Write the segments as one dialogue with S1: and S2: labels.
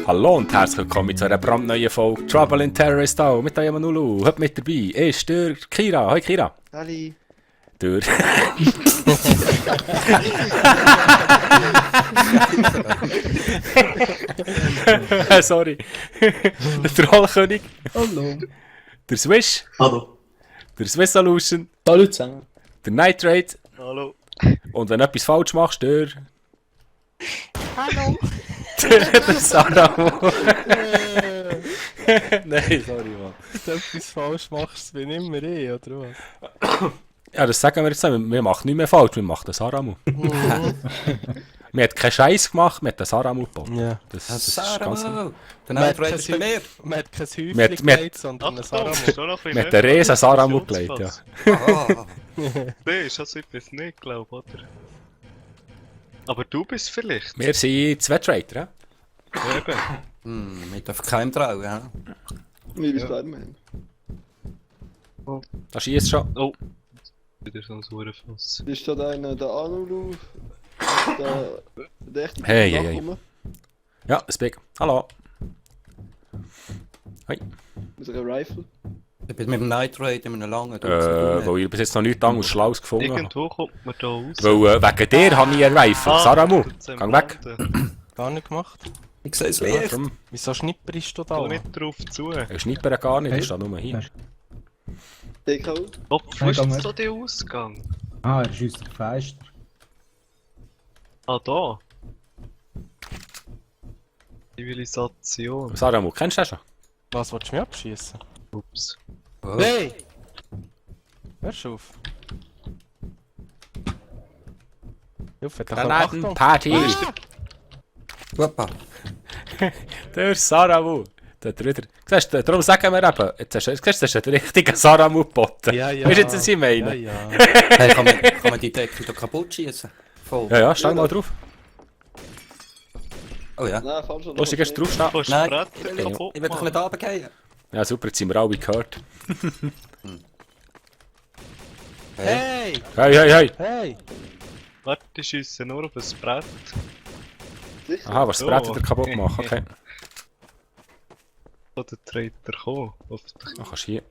S1: Hallo und herzlich willkommen zu einer brandneuen Folge Trouble in Terrorist Town mit eurem Nulu. Heute mit dabei ist der Kira. Hoi Kira.
S2: Halli.
S1: Der... Sorry. Der Trollkönig.
S3: Hallo.
S1: Der Swish.
S3: Hallo.
S1: Der Swiss Solution.
S3: Hallo zusammen.
S1: Der Nitrate.
S2: Hallo.
S1: Und wenn du etwas falsch machst, der...
S2: Hallo.
S1: der Saramo. Nein, sorry, Mann.
S4: Wenn du etwas falsch machst, bin immer ich, oder was?
S1: Ja, das sagen wir jetzt. Wir machen nicht mehr falsch, wir machen den Saramu. Wir haben keinen Scheiß gemacht, wir haben den Saramu gebaut.
S4: Ja.
S1: Das ist ganz...
S3: Saramo. Der
S4: Man hat
S3: Night Rider ist mehr.
S4: Man hat kein Häufchen
S1: Wir-
S4: gelegt, sondern ein
S2: Achtung,
S4: Saramo.
S2: schon noch ein
S1: Wir haben den riesen Saramu gelegt, ja.
S3: Ah,
S2: Nee, ist also etwas nicht, glaube oder? Aber du bist vielleicht.
S1: Wir sind zwei Trader, ja?
S2: Ja, eben.
S3: wir dürfen keinem trauen, ja?
S5: Wie bei Spider-Man.
S1: Da schießt schon.
S2: Oh. Wieder so ein Hurenfass.
S5: Ist da einer der Anulu? Der echte
S1: Hey, hey, hey.
S5: Nachkomme?
S1: Ja, Speak. Hallo. Hoi.
S5: Mit einer Rifle?
S3: Ich bin mit dem Night Rider in einem langen
S1: Weil ich bis jetzt noch nichts anderes Schlaues gefunden habe.
S2: Irgendwo kommt man da raus.
S1: Weil wegen dir habe ich einen Rifle. Saramu, gang weg.
S4: Gar nicht gemacht.
S3: Ich sehe es
S1: Ja,
S3: Licht.
S1: drum.
S4: Wieso schnipperst du
S2: Geh
S4: da?
S2: nicht drauf zu.
S1: Ich schnippere gar nicht, ich stehe nur hier.
S5: DK?
S2: Oh, wo ist
S6: Nein,
S2: jetzt so der Ausgang?
S6: Ah, er schießt auf Fenster.
S2: Ah, da. Zivilisation.
S1: Saramu, kennst du den schon?
S4: Was, willst du mich abschießen?
S2: Ups.
S3: Oh.
S4: Hey! Hörst du auf? Hilfe, da kommt
S1: Granaten,
S4: Achtung!
S1: Party.
S3: Hoppa.
S1: Der Saramu. Der Dritter. Siehst du, darum sagen wir eben, jetzt hast du den richtigen Saramu geboten.
S4: Ja, ja.
S1: Weißt du jetzt, was ich meine?
S4: Ja, ja.
S3: Hey, kann man die Decke da kaputt schießen? Voll.
S1: Ja, stell mal drauf.
S3: Oh ja.
S5: Nein, falsch.
S1: Lustig, hast du draufstehen?
S2: Kannst du
S3: Nein.
S2: Bretter kaputt
S3: Ich will doch nicht
S2: machen?
S3: runtergehen.
S1: Ja, super, jetzt sind wir alle gehört.
S4: Hey!
S1: Hey, hey, hey.
S4: Hey!
S2: Warte, ich schiesse nur auf ein Brett.
S5: Sicher?
S1: Aha, was das Brett wieder kaputt machen, okay.
S2: Wo der Trader kommt.
S1: Dann kannst du hier.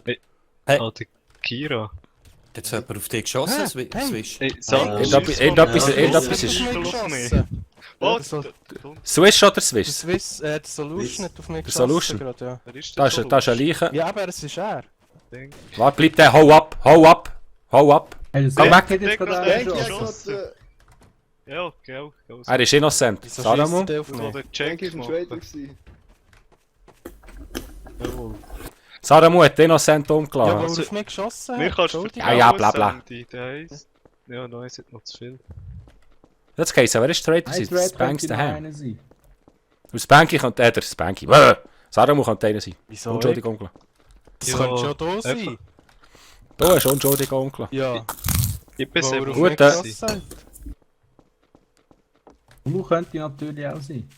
S2: Ah, der Kira.
S3: Jetzt hat jemand auf dich geschossen, Swish.
S2: Ey, Sand,
S1: Irgendetwas
S4: ist-
S2: ist...
S4: geschossen.
S2: Oh,
S4: so-
S1: Swish oder
S4: Der
S1: Swiss?
S4: Swiss, der Solution hat auf mich
S1: Der
S4: geschossen.
S1: Solution?
S4: Grad, ja.
S2: wer ist
S1: Da ist eine Leiche.
S4: Ja, aber es ist er.
S2: Ding.
S1: Warte, bleib der, hau ab, hau ab, hau ab.
S6: Hey, das
S1: Komm
S6: Werk
S1: weg.
S6: hat jetzt gerade
S2: Denk,
S5: Denk,
S6: einen
S5: ich
S2: geschossen.
S6: geschossen.
S5: hatte...
S2: Ja, gell.
S1: Er ist innocent.
S4: Wieso
S1: Saramu?
S4: schießt der auf
S2: Wo
S4: mich?
S2: der
S5: Denk,
S2: Check
S5: ich war ein Trader.
S2: machen.
S5: gewesen.
S2: Jawohl.
S1: Saramu hat innocent
S4: Ja,
S1: umgelassen.
S4: weil
S2: Also,
S4: er auf mich geschossen hat.
S2: Mir kannst du
S4: Entschuldigung.
S1: Ja, ja, bla, bla.
S2: Sandy, der heisst... Ja, nein, es hat noch zu viel.
S1: Jetzt geht's, wer ist Trader?
S6: Night
S1: Das
S6: Rider
S1: Spanks
S6: könnte noch
S1: daheim.
S6: einer sein.
S1: Und Spanky könnte der Spanky. Saramu könnte einer sein.
S4: Wieso?
S1: Entschuldigung.
S4: Das
S2: Ja,
S4: könnte schon da sein.
S2: einfach.
S1: Du hast Entschuldigung.
S4: Ja,
S2: Ich bin
S4: weil
S2: sehr
S4: er auf
S1: Gut,
S4: mich
S1: äh.
S4: geschossen hat.
S6: Lu könnte natürlich auch sein.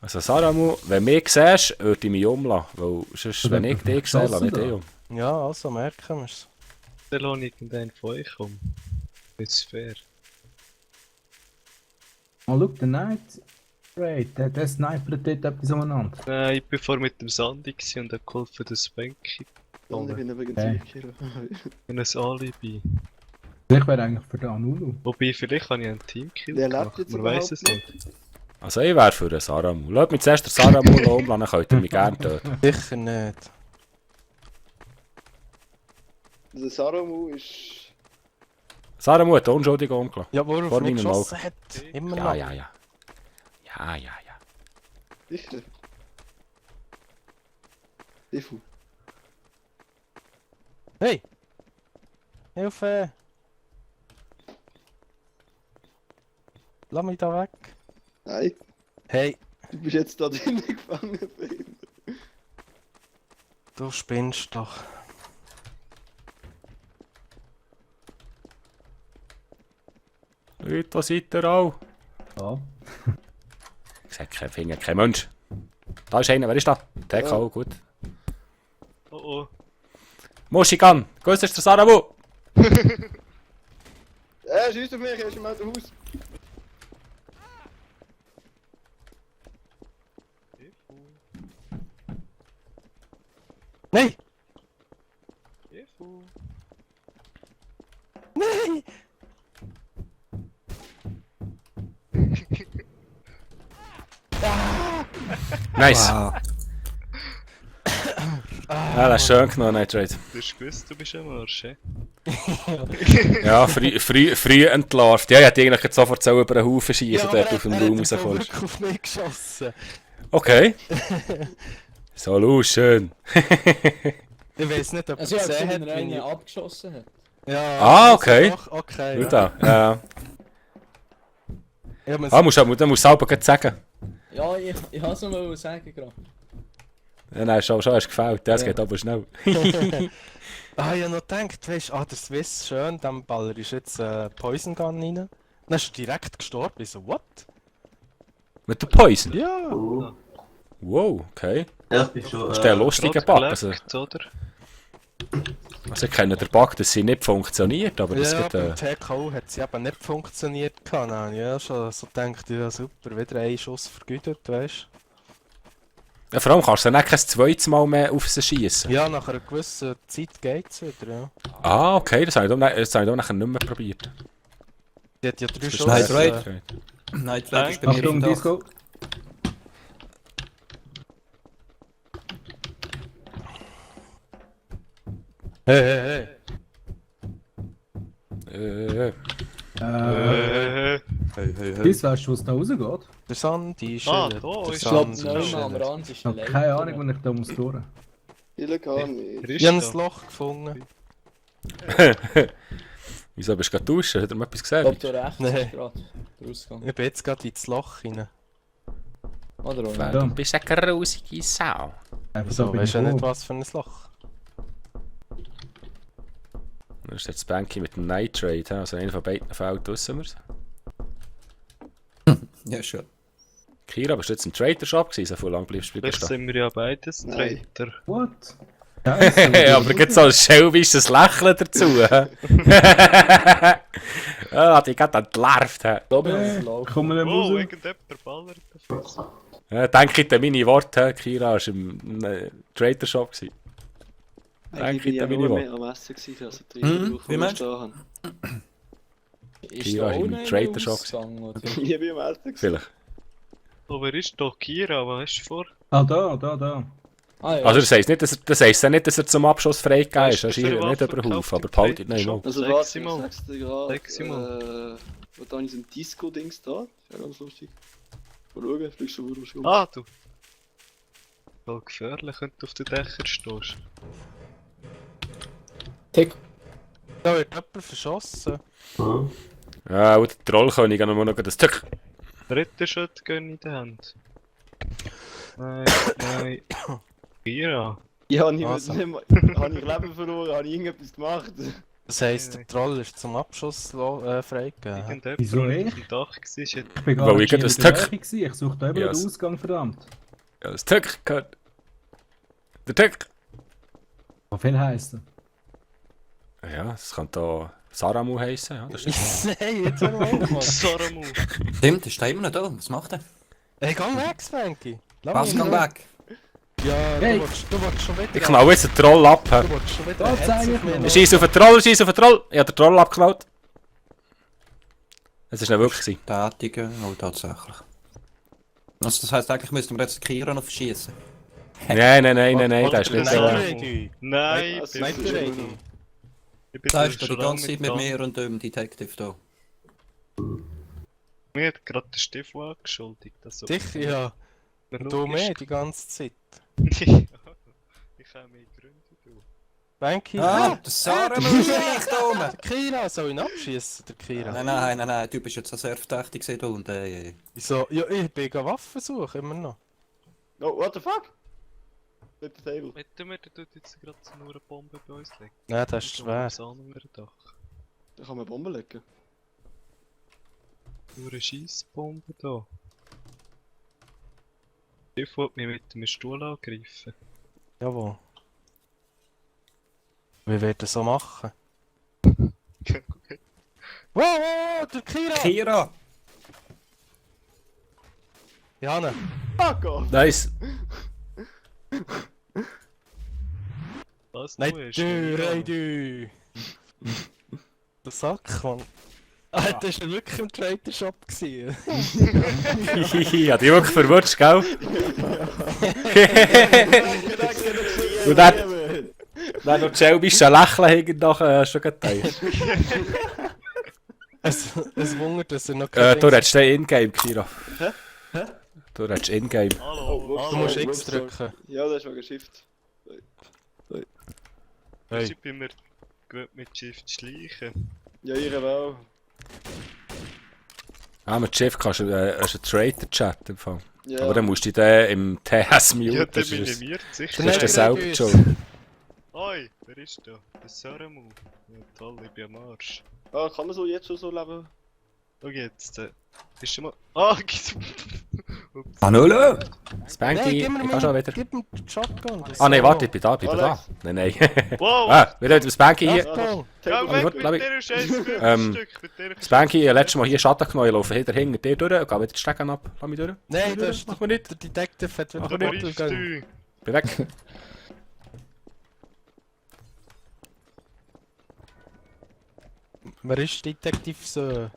S1: Also Saramu, wenn du mich siehst, würde ich mich umlassen. Weil sonst, wenn ich dich sehe, lasse ich dich um.
S4: Ja, also merken wir es.
S2: Der lohnt irgendeinen von euch um. Das ist fair.
S6: Oh, schau, der Night Raid, der Sniper dort etwas umeinander.
S2: Nein, ich bin vorher mit dem Sandy gewesen und habe geholfen, das Bänke.
S5: Ja, ich bin übrigens
S6: Okay.
S5: sicher.
S2: In ein Alibi.
S6: Ich wäre eigentlich für den Anulu.
S2: Wobei, vielleicht habe ich einen Teamkill
S5: Wer lebt
S2: gemacht.
S5: jetzt
S2: Man weiß es
S5: überhaupt
S2: nicht.
S1: Also ich wäre für den Saramu. Lass mich zuerst den Saramu umlassen, dann könnt ihr mich gerne töten.
S4: Sicher nicht.
S5: Der Saramu ist...
S1: Saramu hat Entschuldigung umgelassen.
S4: Ja, wo er
S1: Vor
S4: auf mich
S1: meinen
S4: geschossen hat. Immer noch.
S1: Ja, ja, ja. Ja, ja, ja.
S5: Sicher. Diffu.
S4: Hey! Hilfe! Lass mich da weg.
S5: Nein,
S4: Hey,
S5: du bist jetzt da drinnen gefangen.
S4: du spinnst doch.
S1: Leute, wo seid ihr auch?
S6: Ja.
S1: Ich sehe keinen Finger, kein Mensch. Da ist einer, wer ist da? Der
S5: Ja.
S1: auch, gut.
S2: Oh oh.
S1: Muschigan, grüß dich, der Saramu.
S5: Er schießt auf mich, er ist im Autohaus.
S4: Nein!
S2: Tifu.
S4: Nein!
S1: Nice.
S3: Wow.
S1: Ja, das ist schön genommen, Night Raid.
S2: Du hast gewusst, du bist am Arsch, hä?
S1: Ja, früh entlarvt. Ja, ich hätte eigentlich jetzt sofort so über einen Haufen schießen, dort auf dem Raum
S4: Er
S1: rauskommst.
S4: hat wirklich auf mich geschossen.
S1: Okay. So, Lu, schön.
S4: Ich weiß nicht, ob er
S7: Also ich habe
S4: gesehen
S7: gesehen,
S4: hat,
S7: wenn er
S4: wie
S7: einen
S4: ich...
S7: abgeschossen hat.
S4: Ja,
S1: Ah,
S4: also
S1: okay.
S4: doch, okay.
S1: Gut da. Ja.
S4: Ich hab mir
S1: Ah, musst du selber gleich sagen.
S7: Ja, ich habe es noch sagen gerade.
S1: Ja, nein, schon hast du gefällt. Das
S7: Ja.
S1: geht aber schnell.
S4: Ah, ich hab noch gedacht, weißt du, der Swiss, schön, dem Baller ist jetzt Poison Gun rein. Dann ist er direkt gestorben. Ich so, what?
S1: Mit der Poison?
S4: Ja!
S1: Wow, okay.
S8: Ja, ich bin schon.
S1: Das ist der lustige Bug. Also
S2: geleckt, oder?
S1: ich kenne den Bug, dass sie nicht funktioniert, aber das
S4: Ja,
S1: geht...
S4: beim TKO hat sie eben nicht funktioniert. Dann habe ich ja schon so gedacht, ja super, wieder einen Schuss vergütet, weißt
S1: Ja, vor allem kannst du dann auch kein zweites Mal mehr auf sie schießen.
S4: du? Ja, nach einer gewissen Zeit geht's wieder, ja.
S1: Ah, okay, das habe ich dann nachher nicht mehr probiert.
S4: Die hat ja 3
S1: Das ist
S4: Schuss.
S3: Night Raid.
S1: Okay.
S3: Night Raid ist bei mir
S6: Achtung,
S3: auf dem Dach.
S6: Disco.
S4: Hey, hey,
S1: Äh,
S6: Hey, bis weißt du, was da rausgeht?
S4: Der Sandi ist
S2: Ah,
S4: der
S2: da ist
S7: Ich glaube,
S4: Sandi
S7: nein,
S4: ist
S7: am
S4: schiller.
S7: Rand ist
S6: Ich habe
S7: ein
S6: keine
S7: Leiter.
S6: Ahnung, wann ich da muss durch.
S5: Illegal nicht.
S4: Ich habe ein Loch gefunden.
S1: Wieso bist du gerade duschen? Hat er mir etwas
S7: Ich
S1: gesagt?
S7: glaube, du rechts
S4: Nein.
S7: ist gerade der Ausgang.
S4: Ich bin jetzt gerade ins Loch rein.
S7: Oder auch
S1: Weil
S7: nicht.
S1: Du bist eine grusige Sau.
S6: Einfach
S4: So,
S6: bin
S4: weißt du
S6: ich
S4: ja nicht,
S6: froh.
S4: was für ein Loch?
S1: Das ist jetzt Banky mit dem Night Raid, also einer von beiden Fällen wissen wir es.
S3: Ja, schon.
S1: Kira, bist du jetzt im Trader Shop gewesen, so lang bleibst du
S2: Vielleicht
S1: stehen?
S2: sind wir ja beides
S5: Nein.
S2: Traitor.
S6: What? Scheiße,
S1: Aber gibt so ein schelmisches Lächeln dazu. Ah, die gerade entlarvt.
S7: Ich glaube, ich habe es laufen.
S6: Komm mal
S2: Oh,
S6: raus.
S2: irgendjemand ballert davon.
S1: Denke ich an meine Worte, Kira war im Trader Shop gewesen.
S5: Eigentlich bin ich ja nur mehr am Essen gewesen, also die
S3: wie meinst
S5: da haben.
S7: Ist
S1: Kira
S7: da
S1: ist
S7: auch
S1: im
S7: noch
S1: Trader
S7: ein
S1: Shop.
S7: Ausgang, oder?
S5: Ich bin am Essen gewesen.
S1: Vielleicht.
S2: Aber ist doch Kira, was hast du vor?
S6: Ah, da.
S7: Ah ja.
S1: Also das heisst ja nicht, dass er zum Abschluss freigegeben ist.
S2: Weißt du,
S1: Das ist
S2: für
S1: hier
S2: eine
S1: nicht
S2: Waffe
S1: über den Haufen, aber
S2: verkauft
S1: behaltet
S2: im
S1: nicht
S2: Shop?
S1: mal.
S5: Also
S2: Sag
S5: warte,
S2: sie
S5: ich
S2: mal.
S5: sag's dir gerade.
S2: Sag sie mal.
S5: Da habe ich so ein Disco-Dings da. Ja, ganz lustig. Mal schauen, fliegst du schon.
S2: Ah, du. Voll gefährlich, wenn du auf den Dächern stehst.
S7: Tick.
S4: Da wird jemand verschossen.
S1: Ja, und der Trollkönig hat noch mal das Tück.
S2: Dritter Shotgun in der Hand. Nein, nein. Kira.
S5: Ja, habe ich,
S4: Also.
S5: hab ich Leben verloren, habe ich irgendetwas gemacht?
S4: Das heisst, der Troll ist zum Abschuss freigegeben.
S2: Irgendjemand,
S6: Wieso
S2: der
S6: ich?
S2: auf dem Dach war, hat
S6: Ich bin gar
S1: Weil
S6: nicht
S1: ich gerade
S6: in
S1: das
S6: der
S1: Tück-
S6: Nähe gewesen. Ich suche da immer
S1: Ja,
S6: den
S1: es-
S6: Ausgang, verdammt.
S1: Ja, das Tück gehört. Der Tück.
S6: Was viel heisst er?
S1: Ja, das könnte da Saramu heissen, ja, das ist
S4: Nein, jetzt hör mal auf, Mann.
S2: Saramu.
S3: Stimmt, ist da immer noch da. Was macht er?
S4: Hey, geh weg, Spanky. Lass
S3: Was,
S4: mich
S3: komm
S4: in Ruhe.
S3: weg.
S4: Ja,
S6: Hey.
S4: du willst schon wieder...
S1: Ich knall jetzt den Troll ab.
S4: Du willst schon wieder...
S6: Da
S4: hetzen
S6: zeig ich
S4: auf mich.
S6: mal.
S1: Ich schieße auf den Troll, schieße auf den Troll. Ich habe den Troll abgeknallt. Das war nicht wirklich gewesen.
S3: Tätigen, oh tatsächlich. Also das heisst eigentlich müssten wir jetzt Kira noch verschießen.
S1: Nein, der ist nicht
S4: Nein,
S1: so.
S4: Ready.
S2: Nein,
S5: Was?
S2: ich
S4: Nein,
S2: bin
S4: Ready.
S2: ich bin
S3: Da ist
S2: schon
S3: die ganze Zeit mit
S2: lange
S3: mir und dem Detective da.
S2: da. Mir hat gerade der Stiefel angeschuldigt. Also,
S4: Sicher, ja. Du mehr die ganze Zeit.
S2: Ich habe mehr Gründe, du.
S4: Spanky.
S3: Ah, das Sarah muss nicht da oben!
S4: Kira, soll ich ihn abschießen, der Kira?
S3: Nein, du bist jetzt so sehr verdächtig gewesen da und
S4: Wieso? Ja, ich bin Waffen suchen, immer noch.
S5: Oh, what the fuck? Mit der Table.
S2: Wetten wir, der tut jetzt gerade so nur eine Bombe bei uns legen.
S4: Nein, das ist schwer.
S2: Das andere Dach.
S5: Da kann man Bomben legen.
S2: Nur eine Scheissbombe da. Stiefel hat mich mit dem Stuhl angegriffen.
S4: Jawohl. Wie wird er so machen? Wow, der Kira!
S3: Kira!
S4: Jana.
S5: Fuck off!
S1: Nice.
S2: was
S4: Nein,
S2: du hast.
S4: du. Der Sack, Mann. Ah, das war wirklich im Trader Shop gewesen.
S1: Ja, die wirklich verwirrt, gell? Und dann noch Shelby's Lächeln hinten nachher schon geteilt.
S4: Es wundert, dass er noch
S1: Du redest den Ingame, Kira.
S5: Hä?
S1: Du redest Ingame.
S2: Hallo,
S4: Du musst
S2: hallo.
S4: X drücken.
S5: Ja, das ist wegen Shift.
S2: Ich bin mir gut mit Shift schleichen.
S5: Ja, ihre auch.
S1: Ah, mit Chef kannst du einen Trader-Chat empfangen.
S5: Ja.
S1: Aber dann musst du den im TS
S2: Ja,
S1: muten.
S2: der
S1: Das ist
S2: minimiert sich.
S1: das ist der selber
S4: Nein,
S1: schon.
S2: Oi, wer ist da? Der Saramu. Ja toll, ich bin am Arsch.
S5: Ah, kann man so jetzt schon so leben?
S2: Schau jetzt, bist du mal... Ah, Ups.
S3: Hallo?
S1: Spanky, ich kann schon wieder.
S4: Gib ihm die Shotgun.
S1: Ah nein, warte, ich bin da, ich bin da.
S5: Alex.
S1: Nein, nein.
S2: Wow!
S1: Ah, wieder mit dem Spanky hier.
S4: Shotgun.
S2: Geh
S5: Take
S2: weg
S1: gut,
S2: mit
S1: glaub ich.
S2: dieser scheiß Stück, mit dieser
S1: Spanky, ich habe letztes Mal hier Schatten genommen, ich laufe hinter dir durch und gehe wieder die Stecken ab. Lass mich durch.
S4: Nein, das ist
S1: Mach mir nicht.
S4: der Detective hat wieder
S2: Aber
S4: den
S2: wer ist
S4: Bottle
S2: du?
S1: Bin weg.
S4: Wer ist Detective so?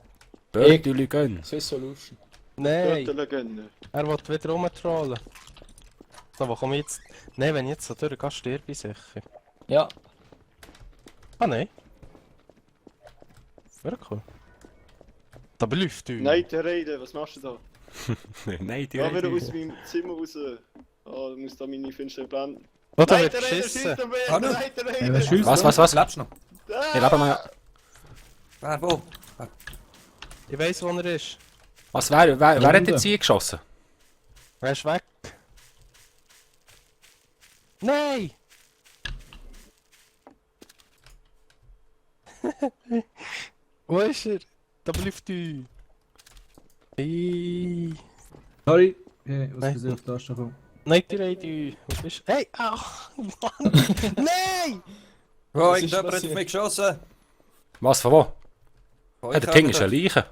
S1: Birdüli gönn.
S7: Swiss Solution.
S4: Nein,
S5: Gürtel gönnen.
S4: er will wieder rumtrollen. So, wo komme ich jetzt? Nein, wenn ich jetzt so durchgehe, sterbe ich sicher.
S7: Ja.
S4: Ah nein. Wäre cool. Da belüft du.
S5: Nein, der Rede, was machst du da?
S1: Nein, die
S5: Ja, wieder
S1: Idee.
S5: aus meinem Zimmer raus. Ah, du musst da meine finsteren Pläne.
S4: Oder
S5: Nein,
S4: wird
S5: der Rede
S4: beschissen.
S5: schießt am Weg!
S3: Hallo?
S5: Nein, der
S6: Ja,
S5: Rede!
S6: wer schießt
S1: Was,
S6: da?
S1: was?
S3: Lebst du noch?
S1: Ich lebe mal.
S3: Wer, wo?
S4: Ich weiss, wo er ist.
S1: Was, wer hat jetzt hier geschossen?
S4: Er ist weg. Nein! Wo ist er? Da bleibt du. Hey.
S6: Sorry, was
S4: Nein.
S6: für auf die Taste gekommen.
S4: Nein, die Rede. Wo bist du? Hey! Ach! Mann! Nein!
S3: Wo,
S7: Was ist
S3: irgendjemand hat auf
S7: passiert?
S3: mich geschossen?
S1: Was, von wo?
S3: Wo,
S1: Ja, der King ist eine Leiche.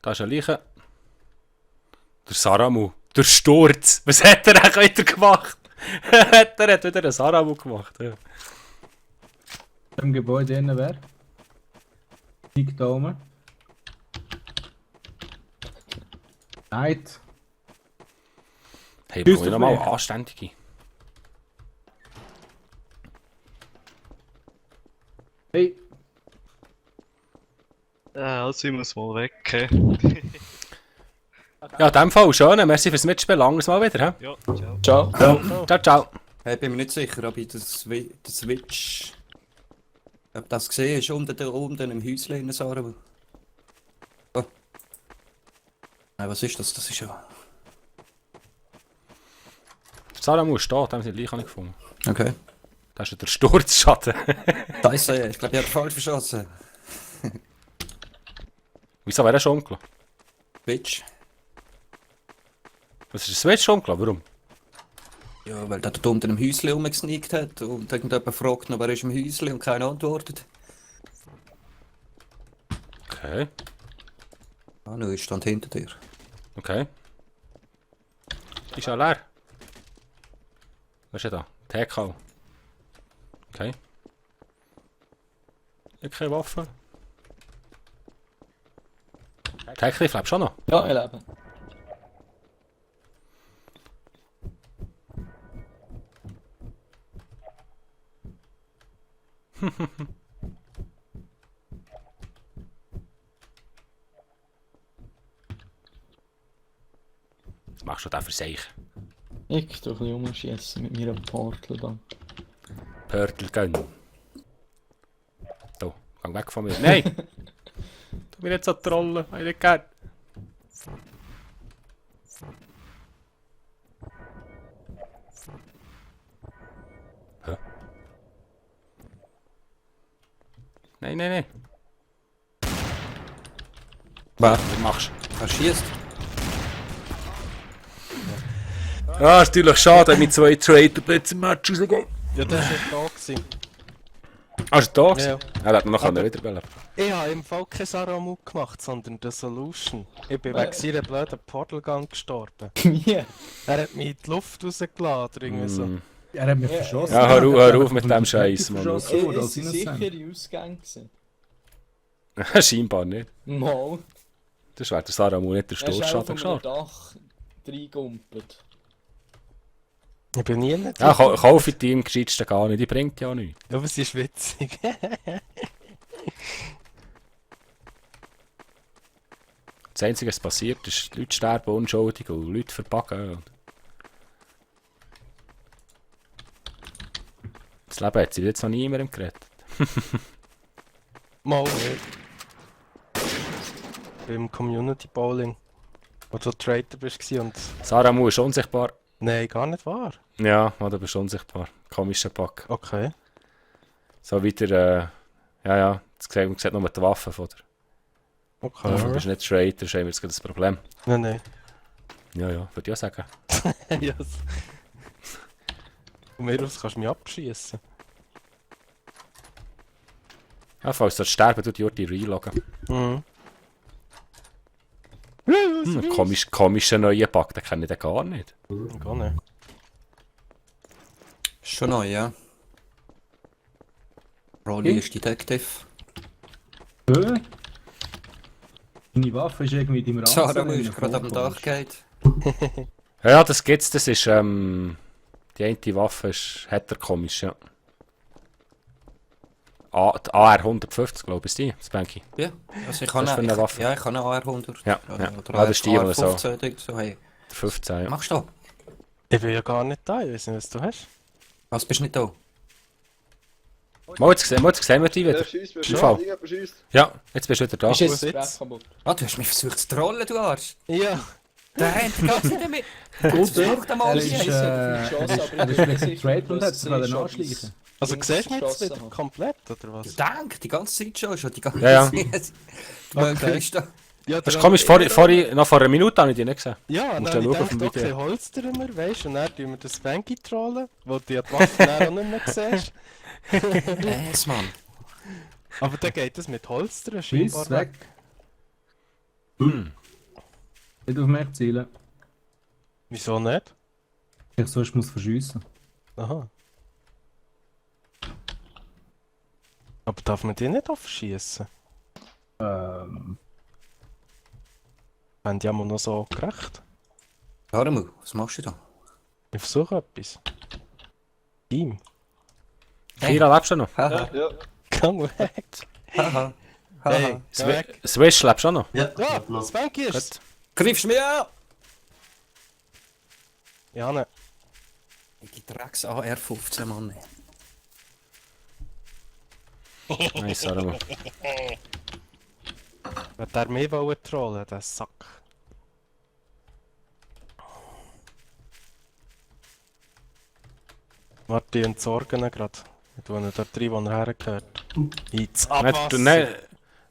S1: Da ist eine Leiche. Der Saramu. Der Sturz. Was hat er eigentlich wieder gemacht? Er hat wieder einen Saramu gemacht. Ja.
S6: Im Gebäude innen wer? Liegt da oben. Night.
S1: Hey,
S6: Tschüss,
S1: brauche ich nochmal
S6: dafür.
S1: Anständige.
S6: Hey,
S2: Also ich muss mal weg. Hä?
S1: Ja, in dem Fall schön. Merci fürs Mitspielen. Anderes Mal wieder. He?
S2: Ja, ciao.
S7: Ciao.
S1: Ciao, ciao.
S3: Hey, bin mir nicht sicher, ob ich den Switch... Ob das gesehen ist, unten im Häuschen in Sarabu. Oh. Nein, was ist das? Das ist ja...
S1: Der Saramu ist da. Den haben sie die Leiche nicht gefunden.
S3: Okay.
S1: Das ist ja der Sturzschatten.
S3: Da ist er, ich glaube, ich habe falsch verschossen.
S1: Wieso wäre er schon unklar?
S3: Switch.
S1: Was ist ein Switch unklar? Warum?
S3: Ja, weil der dort unten im Häuschen rumgesneakt hat und irgendjemand fragt noch, wer ist im Häuschen und keiner antwortet.
S1: Okay.
S3: Ah, nu, ich stand hinter dir.
S1: Okay. Ist ja leer. Was ist denn da? TK. Okay. Ich habe keine Waffe. TK, ich lebe schon noch.
S7: Ja, ich lebe.
S1: Was machst du da für sich?
S7: Ich tue ein bisschen rumschiessen mit meinem Portal da.
S1: Pörtel gönn. So, geh weg von mir. Nein! Du mich nicht so trollen, ich nicht gern. Hä? Nein, nein, nein.
S3: Was?
S1: Was machst
S3: Er schießt.
S1: du? Ah, ist natürlich schade, wenn mit zwei Trader-Plätze im Match rausgehen.
S4: Ja, der war nicht da gewesen.
S1: Ah, ist er da?
S4: Ja.
S1: gewesen? Er hat noch
S4: Aber-
S1: wiederbeleben.
S4: Ich habe im Fall kein Saramu gemacht, sondern den Solution. Ich bin wegen seiner blöden Portalgang gestorben.
S7: Wie?
S4: Er hat mich in die Luft rausgeladen oder irgendwie so.
S1: Mm.
S6: Er hat mich verschossen.
S1: Ja, hör auf mit dem Scheiß, Mann.
S6: Verschossen wurde
S7: Es
S6: als
S7: sind
S6: Innocent.
S7: sichere Ausgänge gewesen.
S1: Scheinbar nicht.
S7: Mal.
S1: Das wäre der Saramu nicht der
S7: Er ist auch
S1: Stoßschaden
S7: von einem
S1: geschaut.
S7: Dach reingumpelt.
S4: Ich bin nie nicht.
S1: Ja, kaufe ich die im gescheitsten gar nicht, die bringt ja nichts.
S4: Ja, aber sie ist witzig.
S1: Das Einzige, was passiert, ist, die Leute sterben unschuldig und Leute verpacken. Das Leben hat sich jetzt noch niemandem gerettet.
S4: Mal nicht. Beim Community Bowling. Wo du Trader bist und...
S1: Saramu ist unsichtbar.
S4: Nein, gar nicht wahr.
S1: Ja, du bist unsichtbar. Komischer Pack.
S4: Okay.
S1: So weiter, ja, man sieht nur die Waffen von dir.
S4: Okay.
S1: Du bist nicht Trader, das ist immer das Problem.
S4: Nein.
S1: Ja, würde ich auch sagen.
S4: Yes. Von mir aus kannst du mich abschießen.
S1: Ja, falls du sterben, tut Jurti reloggen.
S4: Mhm.
S1: Komischer neuer Pack, den kenne ich den gar nicht.
S4: Gar nicht.
S3: Schon neu, ja. Rolli ist Detective.
S6: Deine Waffe ist irgendwie in deinem
S3: Sarah ist gerade am Dach geht.
S1: Ja, das gibt's, das ist, die eine Waffe ist, hat er komisch, ja. Die AR-150, glaube ich, ist die, das Banky.
S3: Ja, also ich
S1: Was für eine Waffe?
S3: Ja, ich kann eine AR-100.
S1: Ja,
S3: Oder,
S1: ja.
S3: oder
S1: Ah, das ist die, die so-
S3: AR-15 so, hey.
S1: Der 15, ja.
S3: Machst du?
S4: Ich bin ja gar nicht da, ich weiß nicht, was du hast.
S3: Was, bist du nicht da?
S1: Mal, jetzt sehen wir die
S5: Wer
S1: wieder.
S5: schießt, wer
S1: Im Fall.
S5: schießt, wer schießt.
S1: Ja, jetzt bist du wieder da.
S7: Ist jetzt
S4: Wo
S7: das
S4: sitzt?
S7: Brett kaputt?
S3: Ah, du hast mich versucht zu trollen, du Arsch.
S4: Ja.
S3: Der hat die ganze Zeit damit.
S6: Gut,
S3: Mach den mal
S6: er ist,
S3: hier.
S6: er ist vielleicht Trade und hat sich dann anschließen.
S4: Also
S7: Links
S4: siehst du mich jetzt
S7: geschossen
S4: wieder
S7: habe.
S4: komplett, oder was?
S3: Dank, die ganze Zeit schon die ganze
S1: Ja, ja.
S3: Zeit. Okay.
S4: Ja,
S1: Das ist komisch, noch vor einer Minute habe ich die nicht gesehen.
S4: Ja,
S1: Musst
S4: dann
S1: du
S4: habe ich
S1: schauen auf dem
S4: gedacht, okay,
S1: Video.
S4: holstern wir, weißt du, und dann tun wir das Banky trollen, wo du die Waffe dann auch nicht mehr siehst.
S3: Yes, Mann.
S4: Aber dann geht das mit Holstern
S6: Schiss
S4: scheinbar
S6: weg. Nicht auf mich zielen.
S4: Wieso nicht?
S6: Ich sonst muss verschiessen.
S4: Aha. Aber darf man die nicht aufschießen? Haben die einmal noch so gerecht?
S3: Sarah, was machst du da?
S4: Ich versuche etwas. Team.
S1: Kira, lebst du noch?
S3: Haha,
S5: Ja,
S4: Gang weg.
S3: haha.
S4: Hey,
S3: Haha.
S4: geh weg.
S1: Swish, lebst du auch noch?
S6: Ja,
S4: Ja, das Banky ist.
S1: Gut.
S3: Greifst du mich an?
S4: Ja, ne.
S3: Die Drecks AR-15, Mann.
S1: Nein, Saramu.
S4: Wenn der mehr wollen trollen, der Sack. Warte, ich entsorge ihn gerade. Ich tue ihn dort rein, wo er hergehört. Ins Abwasser!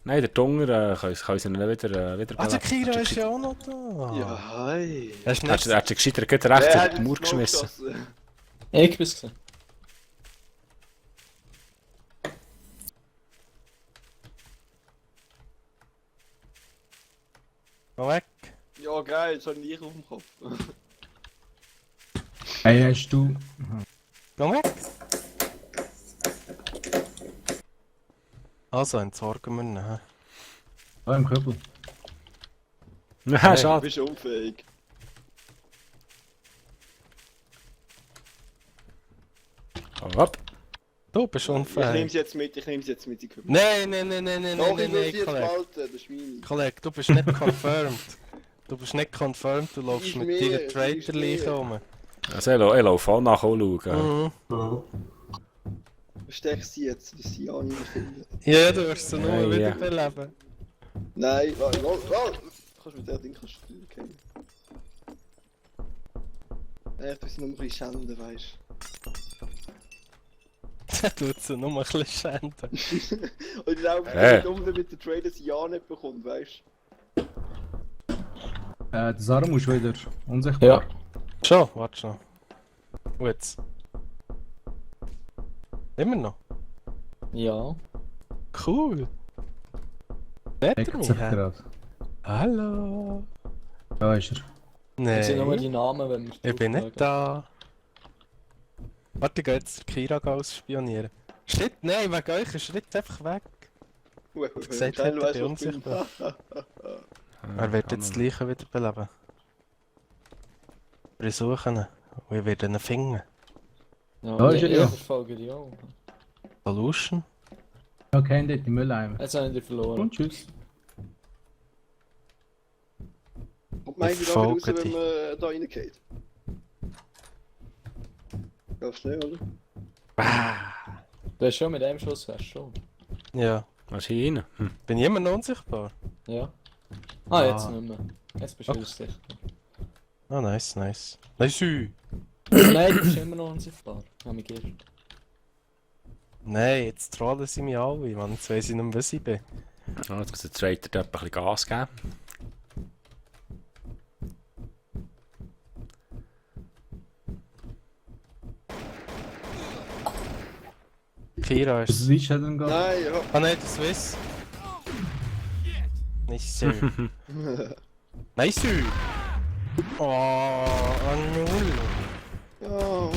S1: Nein, der Dunger kann sie nicht wieder
S4: Ah, der Kira ist ja auch noch da.
S5: ja, hi.
S4: Hast du
S1: Er
S4: nicht...
S1: hat sich gescheiter gerade recht
S5: Wer
S1: in
S5: hat
S1: die Mauer
S5: jetzt noch
S1: geschmissen.
S5: geschossen?
S7: Ich bin's gesehen.
S4: Geh weg!
S5: Ja, geil, jetzt habe ich nicht auf dem Kopf.
S6: Hey, hast du...
S4: Geh weg! Also, entsorgen wir ihn. hä?
S6: Ah, im Köbel.
S1: Ja,
S5: Du
S1: schade.
S5: bist unfähig.
S1: Hopp.
S4: Du bist
S5: Ich nehme
S4: unfähig.
S5: sie jetzt mit, die Kübel.
S4: Nein,
S5: Doch, ich muss
S4: nein,
S5: sie jetzt
S4: Kollege.
S5: behalten, das ist meine.
S4: Kollege, du bist nicht confirmed. Du bist nicht confirmed, du läufst
S5: Ist
S4: mit
S5: mir,
S4: deiner
S5: ist
S4: Traitor-Leiche
S5: mir.
S4: rum.
S1: Also, ich laufe auch nachschauen.
S4: Mhm.
S5: Versteck sie jetzt, dass sie ja nicht mehr finden.
S4: Ja, du wirst sie nur
S1: Ja,
S4: wieder
S1: ja.
S4: beleben.
S5: Nein, warte. Kannst mit dem Ding okay. Ich tue sie nur ein bisschen schänden, weißt
S4: Der tut sie nur ein bisschen schänden.
S5: du. Und ich glaube,
S1: Hey.
S5: mit den Trader sie ja nicht bekommt, weißt
S6: Der Sarah muss wieder unsichtbar.
S7: Ja.
S4: Schon, warte schon. Und jetzt? Immer noch?
S7: Ja.
S4: Cool. Seht ihr
S6: Deckt sich
S4: mich?
S6: gerade.
S4: Hallo.
S6: Da ist er.
S7: Jetzt sind nur die
S4: Nein,
S7: Namen, wenn wir
S4: ich bin
S7: draufschauen.
S4: nicht da. Warte, ich gehe jetzt Kira ausspionieren. Shit, nein, wegen euch ist Schritt einfach weg. Gesagt
S5: Teil
S4: hat,
S5: weiß,
S4: er
S5: was ich bin.
S4: unsichtbar. Er wird jetzt das Leiche wiederbeleben. Wir suchen ihn. Und ich werde ihn finden.
S7: Ja,
S6: Da ist er ja.
S7: Ich verfolge die auch.
S4: Solution?
S6: Okay, dort im Mülleimer.
S7: Jetzt habe ich dich verloren.
S6: Und tschüss.
S5: Kommt man eigentlich da
S4: folge
S5: raus, wenn
S4: dich.
S5: man da reingeht? Glaubst du nicht, oder?
S7: Du hast schon mit einem Schuss, hast du schon.
S4: Ja.
S1: Was ist hier rein? Hm.
S4: Bin ich immer noch unsichtbar?
S7: Ja.
S4: Ah.
S7: Jetzt nicht mehr. Jetzt bist du wieder sichtbar.
S4: Ah, nice, nice. Nice!
S7: Nein, du bist immer noch unsichtbar. Hab mich geirrt.
S4: Nein, jetzt trollen sie mich alle, Mann. Jetzt weiss ich nicht mehr, was ich bin.
S1: Ja, jetzt muss der Trader dort ein bisschen Gas geben.
S4: Kira
S6: Was
S4: ist...
S6: ist denn gerade?
S5: Nein, ja.
S4: Ah nein, der Swiss. Nicht so. Nice! Oh, null.
S5: Ja.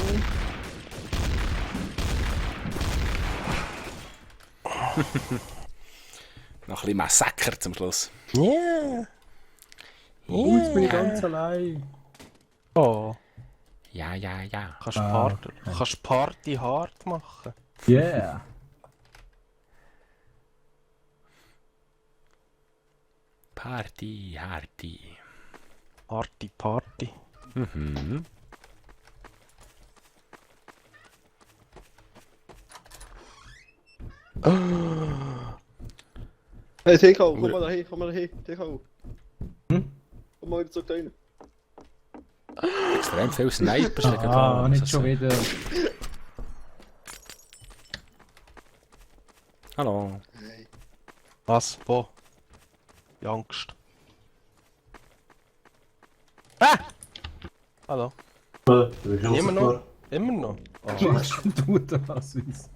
S1: Noch ein bisschen Massaker zum Schluss.
S4: Yeah!
S6: Oh, jetzt bin ich ganz allein.
S4: Oh,
S1: Ja, ja, ja.
S4: kannst
S6: Ah,
S4: kannst Party hart machen.
S6: Yeah.
S1: Party, Harty.
S4: Party, Party.
S1: Mhm.
S5: Hey, TK, komm mal dahin, komm mal dahin, TK.
S6: Hm?
S5: Komm mal wieder zurück da rein.
S1: Extrem viel Snipers liegen
S6: Ah,
S1: da.
S6: nicht schon wieder.
S1: Hallo.
S5: Hey.
S4: Was? Wo? Die Angst. Ah! Hallo. Immer noch? Immer noch?
S6: Was
S4: Oh.
S6: machst du da, Süß?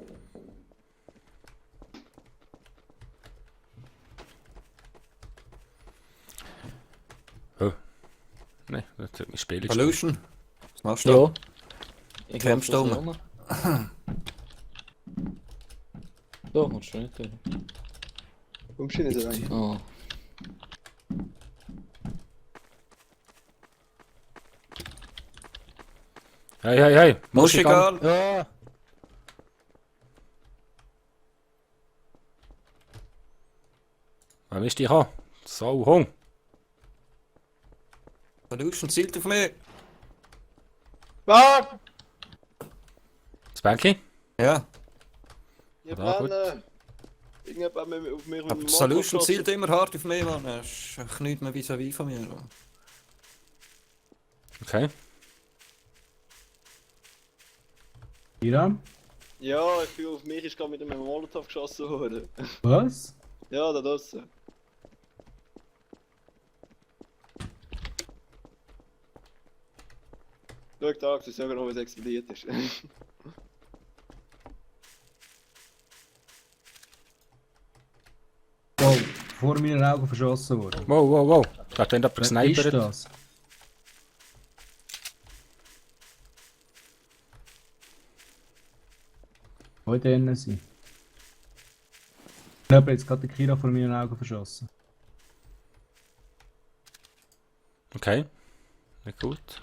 S1: Nein, das hat mich spielen.
S3: Solution. Was machst du?
S7: Ja. Ich
S3: Kämpfst
S7: glaub,
S3: du
S7: das ist Da kommst du nicht durch.
S5: Warum stehen sie rein?
S7: Oh.
S1: Hey, hey, hey.
S3: Muschigal.
S4: Ja!
S1: Wer ist die gekommen? So, Hung.
S3: Solution zielt auf mich.
S5: Ah!
S1: Spanky?
S3: Ja.
S5: Ich
S1: Ja, gut.
S5: brenne! Irgendjemand hat mir auf mir
S3: Aber Solution zielt immer hart auf mich, Mann. Er ist nicht mehr vis-à-vis von mir.
S1: Okay.
S6: Kira?
S5: Ja, ich fühle auf mich ist gerade mit einem Molotov geschossen worden.
S6: Was?
S5: Ja, da draussen. Schau da, ich sehe noch, wie es explodiert ist.
S6: Wow, vor meinen Augen verschossen worden.
S1: Wow, wow, wow. Da hat jemand
S6: Was ist
S1: gesnipert.
S6: das? Wo denn sie? Ich habe jetzt gerade den Kira vor meinen Augen verschossen.
S1: Okay. Nicht gut.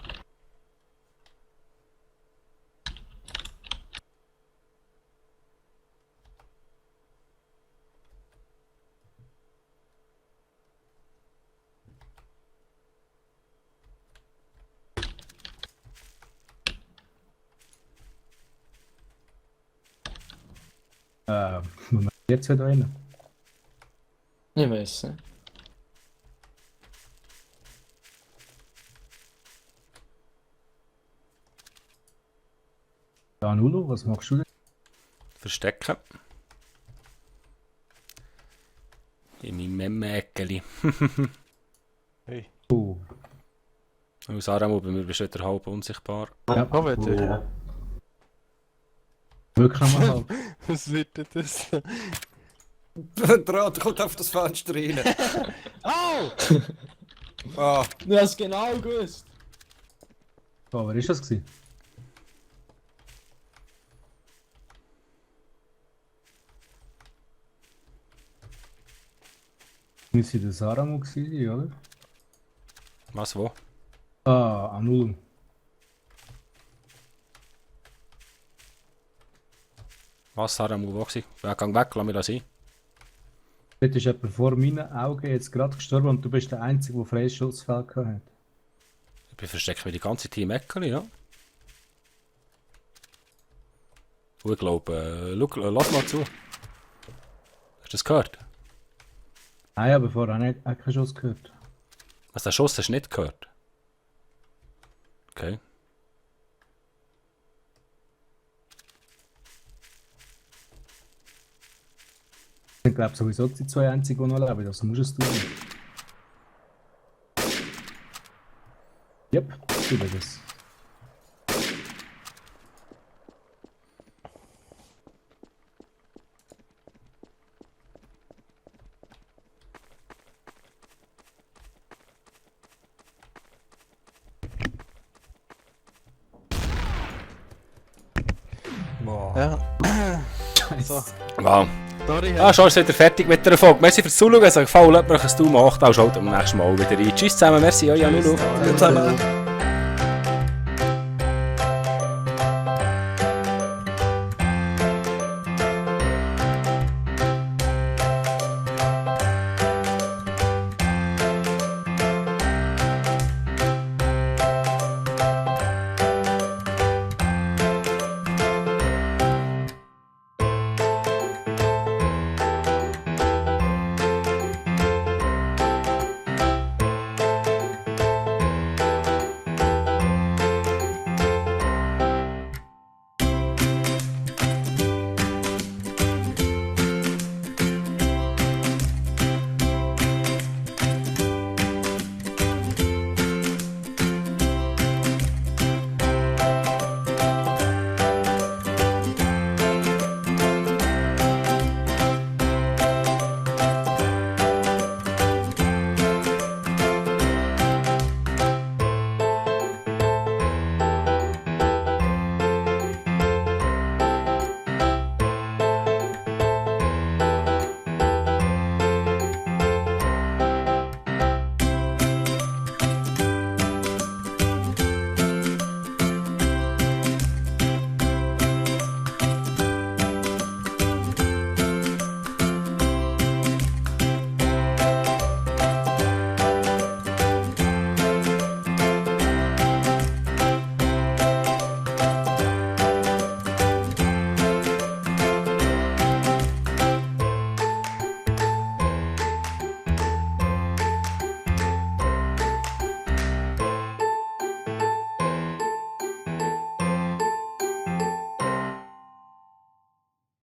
S6: Wo wir jetzt wieder rein?
S7: Ich weiß nicht.
S6: Ja, Nulo, was machst du denn?
S1: Verstecken. In meinem Memme-Eckeli.
S4: Hey.
S6: Oh.
S1: Und Sarah, bei mir bist du wieder halb unsichtbar.
S4: Auch wieder.
S6: Wirklich nochmal halb.
S4: Was wird denn das?
S3: Der Draht kommt auf das Fenster rein.
S4: Au!
S3: Ah,
S7: Du hast genau gewusst.
S6: Oh, wer ist das gewesen? Müsste der Saramu gewesen sein, oder?
S1: Was, wo?
S6: Ah, Anul.
S1: Was, Sarah, wo war? Ja, gang weg, lass mich das sein.
S6: Dort ist jemand vor meinen Augen jetzt gerade gestorben und du bist der Einzige, der freies Schussfeld gehabt hat.
S1: Ich bin versteckt wie die ganze Team Eckeli, ja. Und ich glaube, lass mal zu. Hast du das gehört?
S6: Nein, aber vorher habe ich auch keinen Schuss gehört.
S1: Was, der Schuss hast du nicht gehört? Okay.
S6: Ich glaube sowieso die zwei Einzigen, die noch leben, das musst es tun. Yep, ich bin das.
S4: Ja,
S6: Scheiße.
S1: Wow.
S4: sorry.
S1: Ah, schon seid ihr fertig mit der Folge. Merci fürs Zuschauen. Es hat gefallen, lasst mir ein Daumen hoch. Dann schaut am nächsten Mal wieder rein. Tschüss zusammen, merci, euer Nulu.
S3: zusammen.